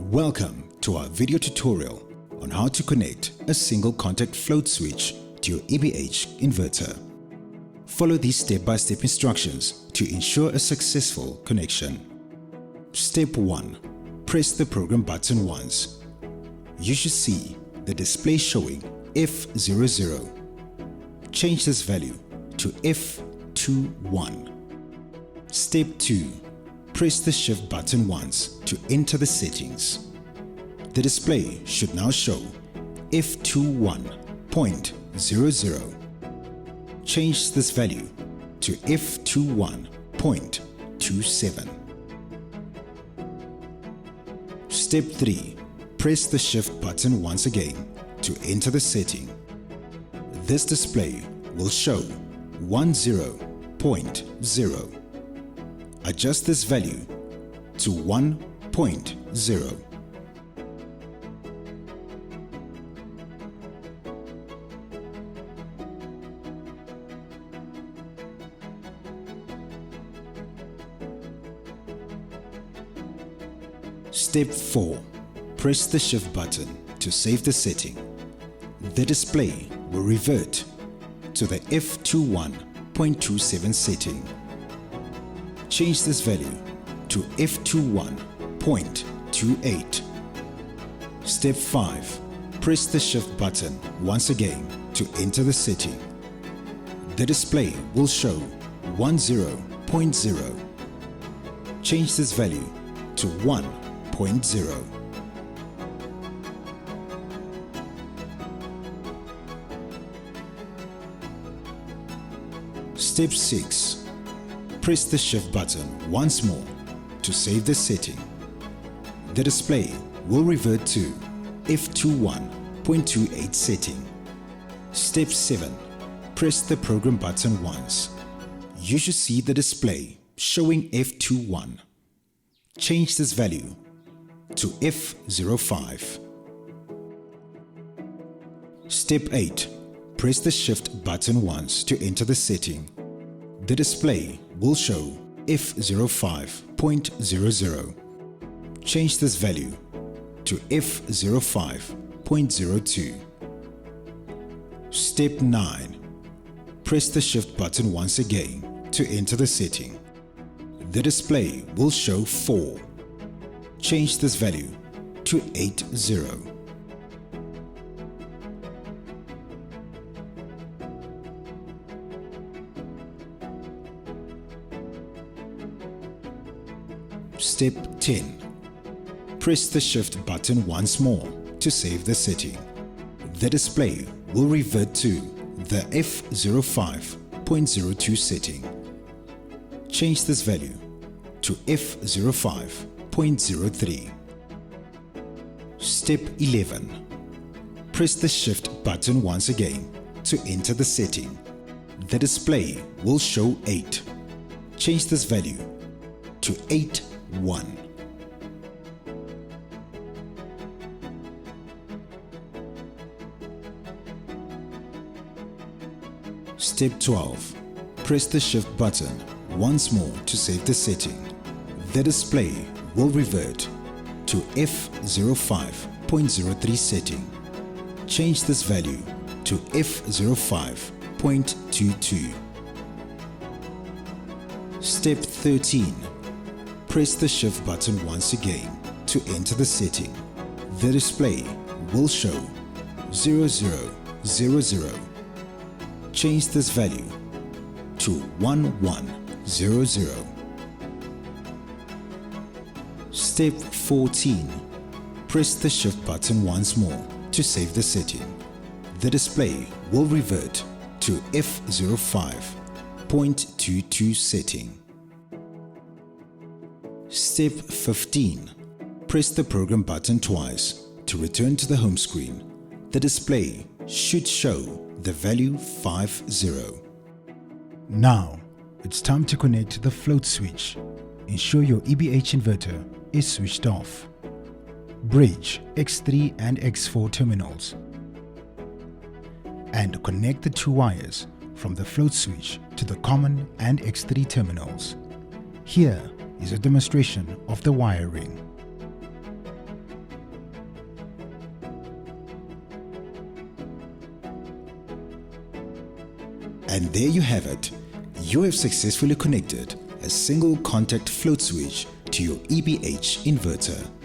Welcome to our video tutorial on how to connect a single contact float switch to your EBH inverter. Follow these step-by-step instructions to ensure a successful connection. Step 1. Press the program button once. You should see the display showing F00. Change this value to F21. Step 2. Press the shift button once to enter the settings. The display should now show F21.00. Change this value to F21.27. Step 3. Press the shift button once again to enter the setting. This display will show 10.0. Adjust this value to 1.0. Step 4. Press the shift button to save the setting. The display will revert to the F21.27 setting. Change this value to F21.28. Step 5. Press the shift button once again to enter the setting. The display will show 10.0. Change this value to 1.0. Step 6. Press the shift button once more to save the setting. The display will revert to F21.28 setting. Step 7. Press the program button once. You should see the display showing F21. Change this value to F05. Step 8. Press the shift button once to enter the setting. The display will show F05.00. Change this value to F05.02. Step 9. Press the shift button once again to enter the setting. The display will show 4. Change this value to 80. Step 10. Press the shift button once more to save the setting. The display will revert to the F05.02 setting. Change this value to F05.03. Step 11. Press the shift button once again to enter the setting. The display will show 8. Change this value to 81. Step 12. Press the shift button once more to save the setting. The display will revert to F05.03 setting. Change this value to F05.22. Step 13. Press the shift button once again to enter the setting. The display will show 0000. Change this value to 1100. Step 14. Press the shift button once more to save the setting. The display will revert to F05.22 setting. Step 15. Press the program button twice to return to the home screen. The display should show the value 50. Now, it's time to connect the float switch. Ensure your EBH inverter is switched off. Bridge X3 and X4 terminals. And connect the two wires from the float switch to the common and X3 terminals. Here is a demonstration of the wiring. And there you have it. You have successfully connected a single contact float switch to your EBH inverter.